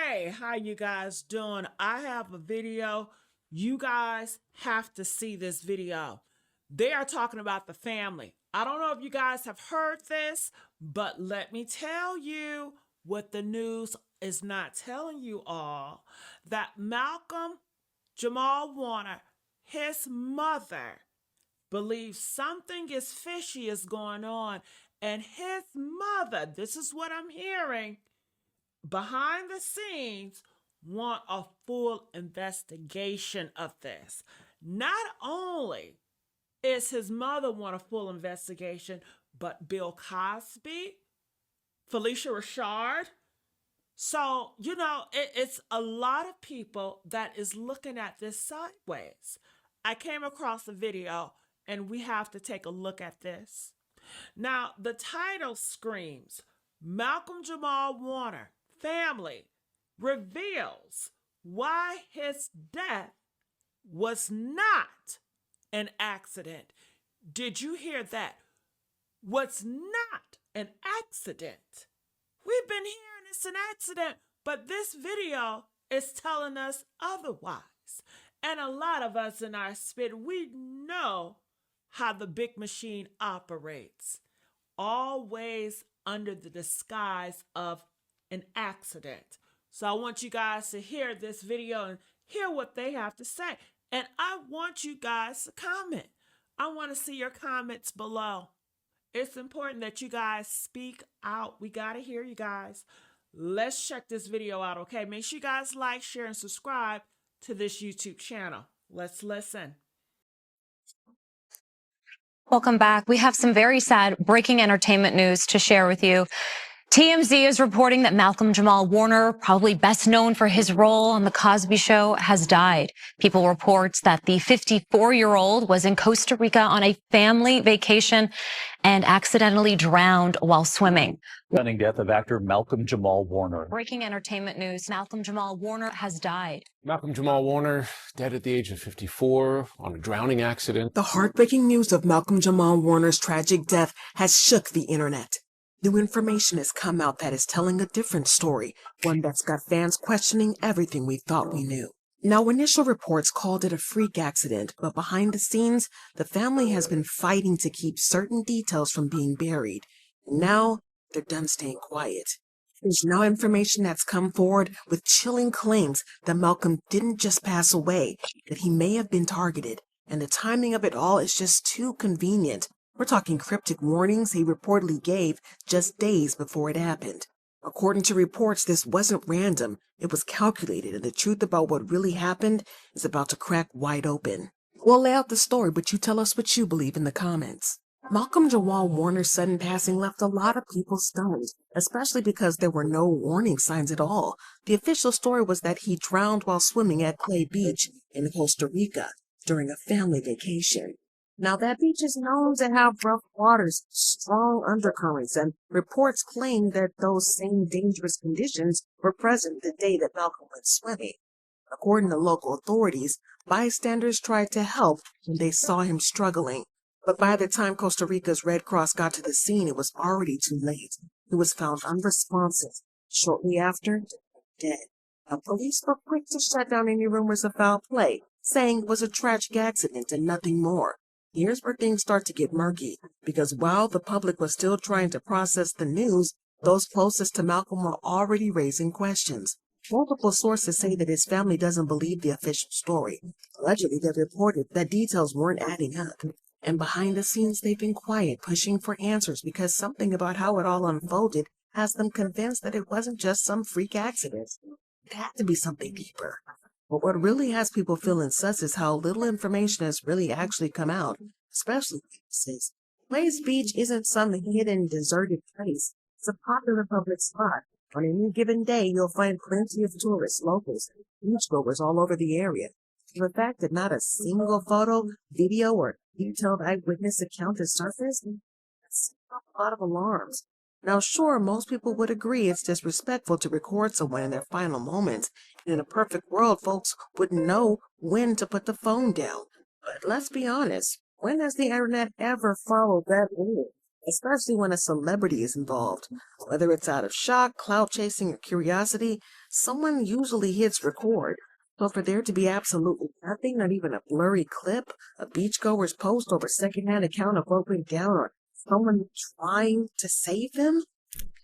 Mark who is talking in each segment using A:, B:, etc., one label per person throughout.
A: Hey, how you guys doing? I have a video. You guys have to see this video. They are talking about the family. I don't know if you guys have heard this, but let me tell you what the news is not telling you all, that Malcolm-Jamal Warner, his mother, believes something is fishy is going on, and his mother, this is what I'm hearing, behind the scenes, want a full investigation of this. Not only is his mother want a full investigation, but Bill Cosby, Felicia Rashard. So, it's a lot of people that is looking at this sideways. I came across a video and we have to take a look at this. Now, the title screams, Malcolm-Jamal Warner family reveals why his death was not an accident. Did you hear that? Was not an accident. We've been hearing it's an accident, but this video is telling us otherwise. And a lot of us in our spirit, we know how the big machine operates, always under the disguise of an accident. So I want you guys to hear this video and hear what they have to say. And I want you guys to comment. I want to see your comments below. It's important that you guys speak out. We got to hear you guys. Let's check this video out, okay? Make sure you guys like, share, and subscribe to this YouTube channel. Let's listen.
B: Welcome back. We have some very sad breaking entertainment news to share with you. TMZ is reporting that Malcolm-Jamal Warner, probably best known for his role on The Cosby Show, has died. People reports that the 54-year-old was in Costa Rica on a family vacation and accidentally drowned while swimming.
C: Stunning death of actor Malcolm-Jamal Warner.
B: Breaking entertainment news, Malcolm-Jamal Warner has died.
D: Malcolm-Jamal Warner, dead at the age of 54 on a drowning accident.
E: The heartbreaking news of Malcolm-Jamal Warner's tragic death has shook the internet. New information has come out that is telling a different story, one that's got fans questioning everything we thought we knew. Now, initial reports called it a freak accident, but behind the scenes, the family has been fighting to keep certain details from being buried. Now, they're done staying quiet. There's now information that's come forward with chilling claims that Malcolm didn't just pass away, that he may have been targeted, and the timing of it all is just too convenient. We're talking cryptic warnings he reportedly gave just days before it happened. According to reports, this wasn't random. It was calculated, and the truth about what really happened is about to crack wide open. We'll lay out the story, but you tell us what you believe in the comments. Malcolm-Jamal Warner's sudden passing left a lot of people stunned, especially because there were no warning signs at all. The official story was that he drowned while swimming at Clay Beach in Costa Rica during a family vacation. Now, that beach is known to have rough waters, strong undercurrents, and reports claim that those same dangerous conditions were present the day that Malcolm went swimming. According to local authorities, bystanders tried to help when they saw him struggling. But by the time Costa Rica's Red Cross got to the scene, it was already too late. He was found unresponsive. Shortly after, dead. Now, police were quick to shut down any rumors of foul play, saying it was a tragic accident and nothing more. Here's where things start to get murky, because while the public was still trying to process the news, those closest to Malcolm were already raising questions. Multiple sources say that his family doesn't believe the official story. Allegedly, they reported that details weren't adding up. And behind the scenes, they've been quiet, pushing for answers, because something about how it all unfolded has them convinced that it wasn't just some freak accident. It had to be something deeper. But what really has people feeling sus is how little information has really actually come out, especially since Clay's Beach isn't some hidden, deserted place. It's a popular public spot. On any given day, you'll find plenty of tourists, locals, and beachgoers all over the area. The fact that not a single photo, video, or detailed eyewitness account has surfaced, that's a lot of alarms. Now, sure, most people would agree it's disrespectful to record someone in their final moments. In a perfect world, folks wouldn't know when to put the phone down. But let's be honest, when has the internet ever followed that rule? especially when a celebrity is involved. Whether it's out of shock, clout chasing, or curiosity, someone usually hits record. So for there to be absolutely nothing, not even a blurry clip, a beachgoer's post over secondhand account of what went down, or someone trying to save him,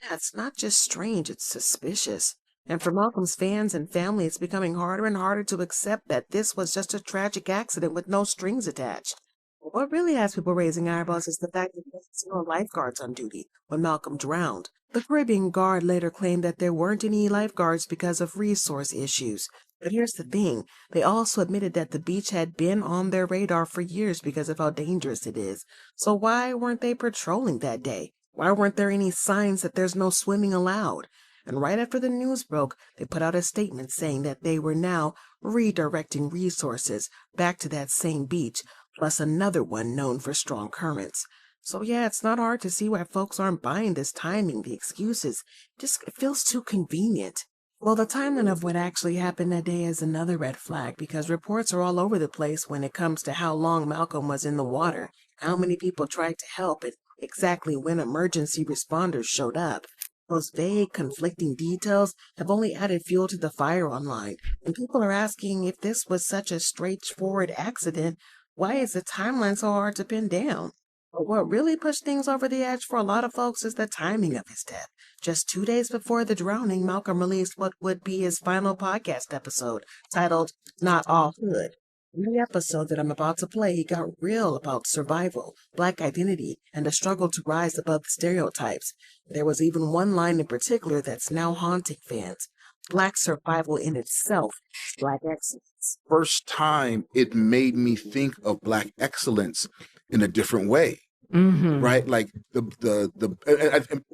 E: yeah, it's not just strange, it's suspicious. And for Malcolm's fans and family, it's becoming harder and harder to accept that this was just a tragic accident with no strings attached. But what really has people raising eyebrows is the fact that there was no lifeguards on duty when Malcolm drowned. The Caribbean Guard later claimed that there weren't any lifeguards because of resource issues. But here's the thing, they also admitted that the beach had been on their radar for years because of how dangerous it is. So why weren't they patrolling that day? Why weren't there any signs that there's no swimming allowed? And right after the news broke, they put out a statement saying that they were now redirecting resources back to that same beach, plus another one known for strong currents. So yeah, it's not hard to see why folks aren't buying this timing, the excuses. It feels too convenient. Well, the timeline of what actually happened that day is another red flag because reports are all over the place when it comes to how long Malcolm was in the water, how many people tried to help, and exactly when emergency responders showed up. Those vague, conflicting details have only added fuel to the fire online, and people are asking if this was such a straightforward accident, why is the timeline so hard to pin down? But what really pushed things over the edge for a lot of folks is the timing of his death. Just 2 days before the drowning, Malcolm released what would be his final podcast episode, titled Not All Hood. In the episode that I'm about to play, he got real about survival, Black identity, and the struggle to rise above the stereotypes. There was even one line in particular that's now haunting fans. Black survival in itself is Black excellence.
F: First time it made me think of Black excellence in a different way, right? Like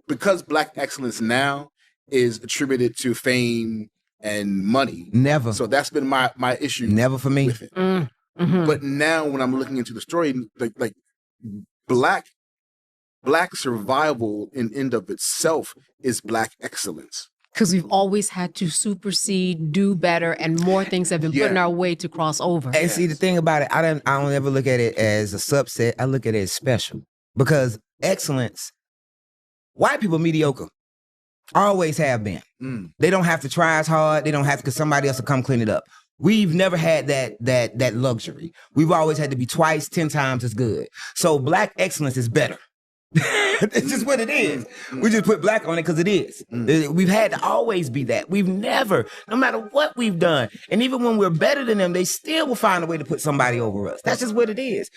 F: because Black excellence now is attributed to fame and money.
G: Never.
F: So that's been my issue.
G: Never for me.
F: With it. But now when I'm looking into the story, like black survival in and of itself is Black excellence.
H: Because we've always had to supersede, do better, and more things have been put in our way to cross over.
G: And see, the thing about it, I don't ever look at it as a subset. I look at it as special. Because excellence, white people mediocre. Always have been. They don't have to try as hard. They don't have to, because somebody else will come clean it up. We've never had that luxury. We've always had to be twice, 10 times as good. So Black excellence is better. It's just what it is. We just put Black on it because it is. We've had to always be that. We've never, no matter what we've done, and even when we're better than them, they still will find a way to put somebody over us. That's just what it is.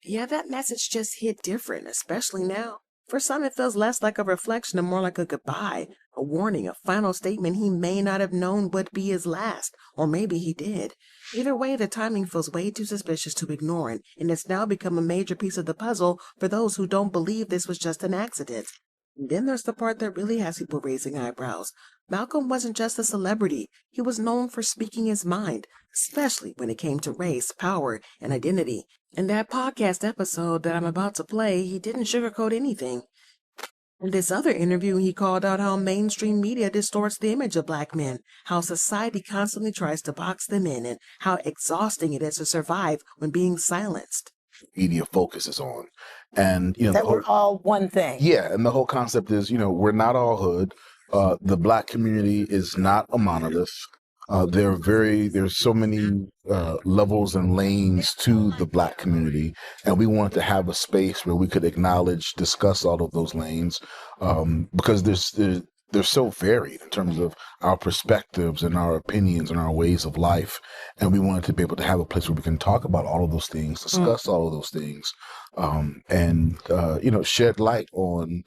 E: Yeah, that message just hit different, especially now. For some, it feels less like a reflection and more like a goodbye, a warning, a final statement he may not have known would be his last, or maybe he did. Either way, the timing feels way too suspicious to ignore, and it's now become a major piece of the puzzle for those who don't believe this was just an accident. And then there's the part that really has people raising eyebrows. Malcolm wasn't just a celebrity. He was known for speaking his mind, especially when it came to race, power, and identity. In that podcast episode that I'm about to play, he didn't sugarcoat anything. In this other interview, he called out how mainstream media distorts the image of Black men, how society constantly tries to box them in, and how exhausting it is to survive when being silenced.
F: Media focuses on. And
I: that we're all one thing.
F: Yeah, and the whole concept is, we're not all hood. The Black community is not a monolith. There's so many levels and lanes to the Black community, and we wanted to have a space where we could acknowledge, discuss all of those lanes, because they're so varied in terms of our perspectives and our opinions and our ways of life, and we wanted to be able to have a place where we can talk about all of those things, discuss all of those things, and shed light on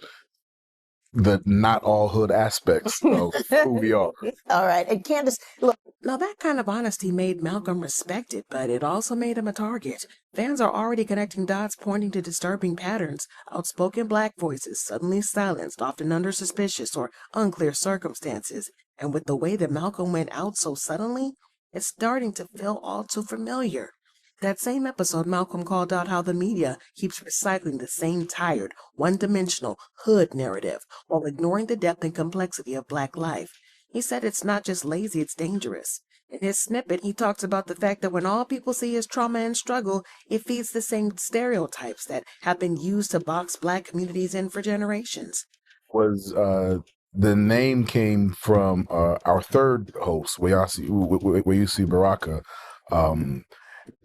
F: the not all hood aspects of who we are.
I: All right. And Candace, look.
E: Now that kind of honesty made Malcolm respected, but it also made him a target. Fans are already connecting dots pointing to disturbing patterns. Outspoken Black voices suddenly silenced, often under suspicious or unclear circumstances. And with the way that Malcolm went out so suddenly, it's starting to feel all too familiar. That same episode, Malcolm called out how the media keeps recycling the same tired, one-dimensional hood narrative while ignoring the depth and complexity of Black life. He said it's not just lazy, it's dangerous. In his snippet, he talks about the fact that when all people see is trauma and struggle, it feeds the same stereotypes that have been used to box Black communities in for generations.
F: Was the name came from our third host, Wayusi Baraka,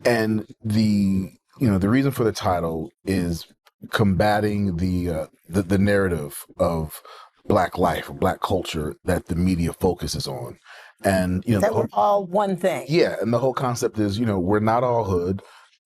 F: and the reason for the title is combating the narrative of Black life, Black culture that the media focuses on, and
I: that we're all one thing.
F: yeah, and the whole concept is we're not all hood.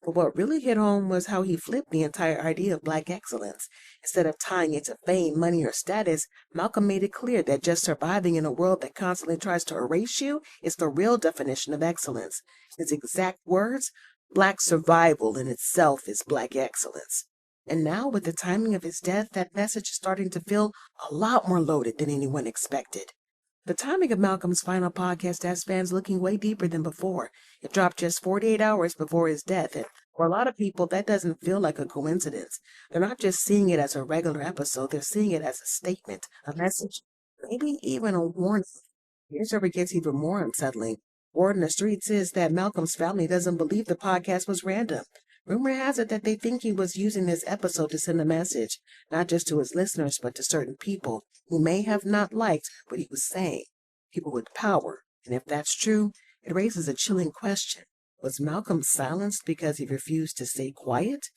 E: But what really hit home was how he flipped the entire idea of Black excellence. Instead of tying it to fame, money, or status, Malcolm made it clear that just surviving in a world that constantly tries to erase you is the real definition of excellence. His exact words, Black survival in itself is Black excellence. And now, with the timing of his death, that message is starting to feel a lot more loaded than anyone expected. The timing of Malcolm's final podcast has fans looking way deeper than before. It dropped just 48 hours before his death, and for a lot of people, that doesn't feel like a coincidence. They're not just seeing it as a regular episode, they're seeing it as a statement, a message, maybe even a warning. Here's where it gets even more unsettling. Word in the streets is that Malcolm's family doesn't believe the podcast was random. Rumor has it that they think he was using this episode to send a message, not just to his listeners, but to certain people who may have not liked what he was saying. People with power. And if that's true, it raises a chilling question. Was Malcolm silenced because he refused to stay quiet?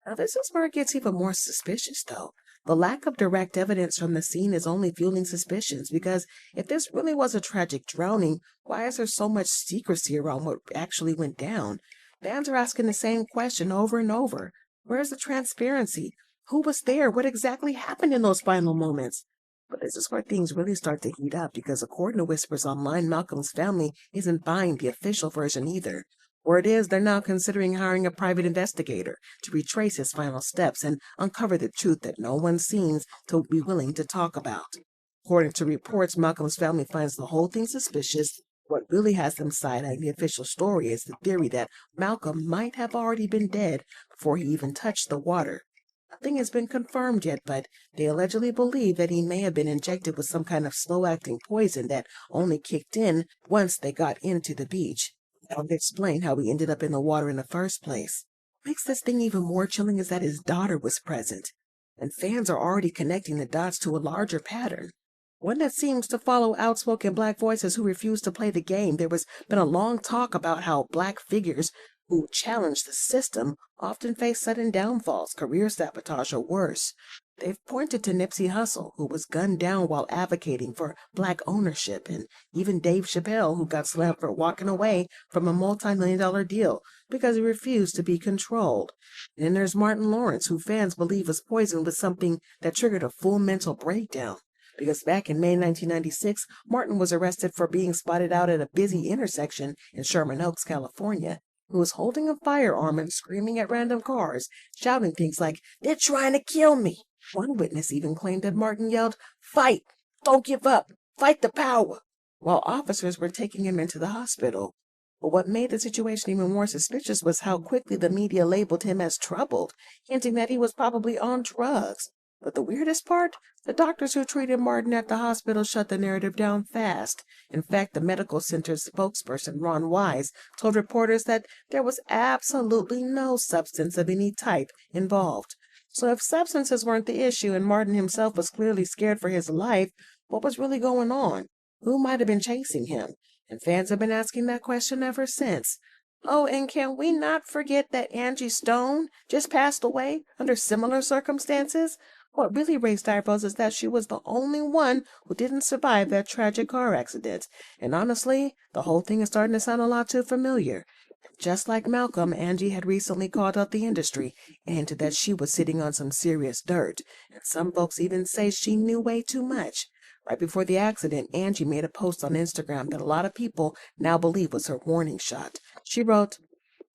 E: Now, this is where it gets even more suspicious, though. The lack of direct evidence from the scene is only fueling suspicions, because if this really was a tragic drowning, why is there so much secrecy around what actually went down? Fans are asking the same question over and over. Where's the transparency? Who was there? What exactly happened in those final moments? But this is where things really start to heat up, because according to whispers online, Malcolm's family isn't buying the official version either. Word is they're now considering hiring a private investigator to retrace his final steps and uncover the truth that no one seems to be willing to talk about. According to reports, Malcolm's family finds the whole thing suspicious. What really has them side-eyeing the official story is the theory that Malcolm might have already been dead before he even touched the water. Nothing has been confirmed yet, but they allegedly believe that he may have been injected with some kind of slow-acting poison that only kicked in once they got into the beach. That would explain how he ended up in the water in the first place. What makes this thing even more chilling is that his daughter was present, and fans are already connecting the dots to a larger pattern. One that seems to follow outspoken Black voices who refuse to play the game. There has been a long talk about how Black figures who challenge the system often face sudden downfalls, career sabotage, or worse. They've pointed to Nipsey Hussle, who was gunned down while advocating for Black ownership, and even Dave Chappelle, who got slammed for walking away from a multi-million-dollar deal because he refused to be controlled. And then there's Martin Lawrence, who fans believe was poisoned with something that triggered a full mental breakdown. Because back in May 1996, Martin was arrested for being spotted out at a busy intersection in Sherman Oaks, California. He was holding a firearm and screaming at random cars, shouting things like, "They're trying to kill me." One witness even claimed that Martin yelled, "Fight! Don't give up! Fight the power!" while officers were taking him into the hospital. But what made the situation even more suspicious was how quickly the media labeled him as troubled, hinting that he was probably on drugs. But the weirdest part? The doctors who treated Martin at the hospital shut the narrative down fast. In fact, the medical center's spokesperson, Ron Wise, told reporters that there was absolutely no substance of any type involved. So if substances weren't the issue and Martin himself was clearly scared for his life, what was really going on? Who might have been chasing him? And fans have been asking that question ever since. Oh, and can we not forget that Angie Stone just passed away under similar circumstances? What really raised eyebrows is that she was the only one who didn't survive that tragic car accident. And honestly, the whole thing is starting to sound a lot too familiar. Just like Malcolm, Angie had recently called out the industry and hinted that she was sitting on some serious dirt. And some folks even say she knew way too much. Right before the accident, Angie made a post on Instagram that a lot of people now believe was her warning shot. She wrote,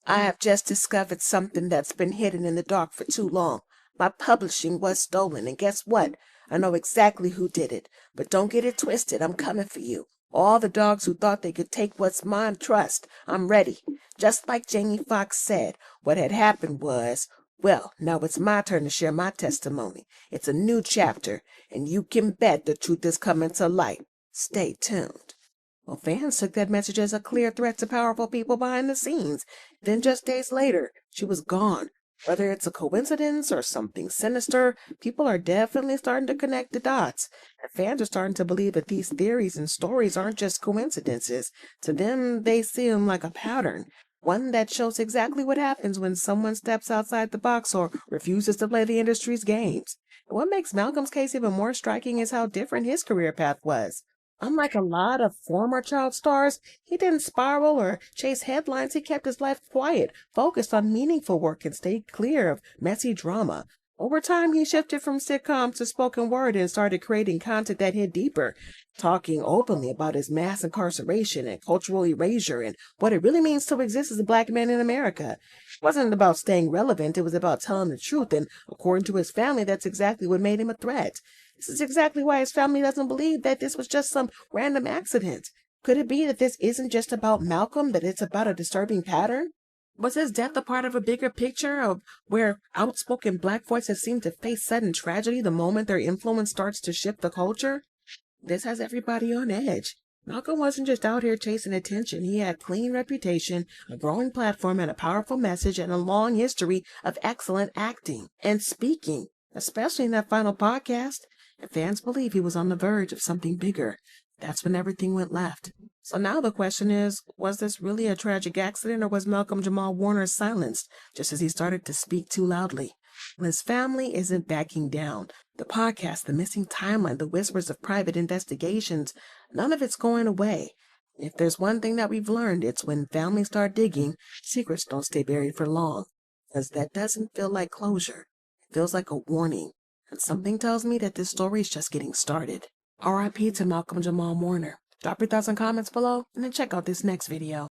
E: "I have just discovered something that's been hidden in the dark for too long. My publishing was stolen, and guess what? I know exactly who did it. But don't get it twisted. I'm coming for you. All the dogs who thought they could take what's mine, trust. I'm ready." Just like Jamie Foxx said, what had happened was, well, now it's my turn to share my testimony. It's a new chapter, and you can bet the truth is coming to light. Stay tuned. Well, fans took that message as a clear threat to powerful people behind the scenes. Then just days later, she was gone. Whether it's a coincidence or something sinister, people are definitely starting to connect the dots. And fans are starting to believe that these theories and stories aren't just coincidences. To them, they seem like a pattern. One that shows exactly what happens when someone steps outside the box or refuses to play the industry's games. And what makes Malcolm's case even more striking is how different his career path was. Unlike a lot of former child stars, he didn't spiral or chase headlines. He kept his life quiet, focused on meaningful work, and stayed clear of messy drama. Over time, he shifted from sitcoms to spoken word and started creating content that hit deeper, talking openly about his mass incarceration and cultural erasure and what it really means to exist as a black man in America. It wasn't about staying relevant, it was about telling the truth, and according to his family, that's exactly what made him a threat. This is exactly why his family doesn't believe that this was just some random accident. Could it be that this isn't just about Malcolm, that it's about a disturbing pattern? Was his death a part of a bigger picture of where outspoken black voices seem to face sudden tragedy the moment their influence starts to shift the culture? This has everybody on edge. Malcolm wasn't just out here chasing attention. He had a clean reputation, a growing platform, and a powerful message, and a long history of excellent acting and speaking, especially in that final podcast. And fans believe he was on the verge of something bigger. That's when everything went left. So now the question is, was this really a tragic accident, or was Malcolm-Jamal Warner silenced just as he started to speak too loudly? Well, his family isn't backing down. The podcast, the missing timeline, the whispers of private investigations, none of it's going away. If there's one thing that we've learned, it's when families start digging, secrets don't stay buried for long. Because that doesn't feel like closure. It feels like a warning. And something tells me that this story is just getting started. R.I.P. to Malcolm-Jamal Warner. Drop your thoughts and comments below, and then check out this next video.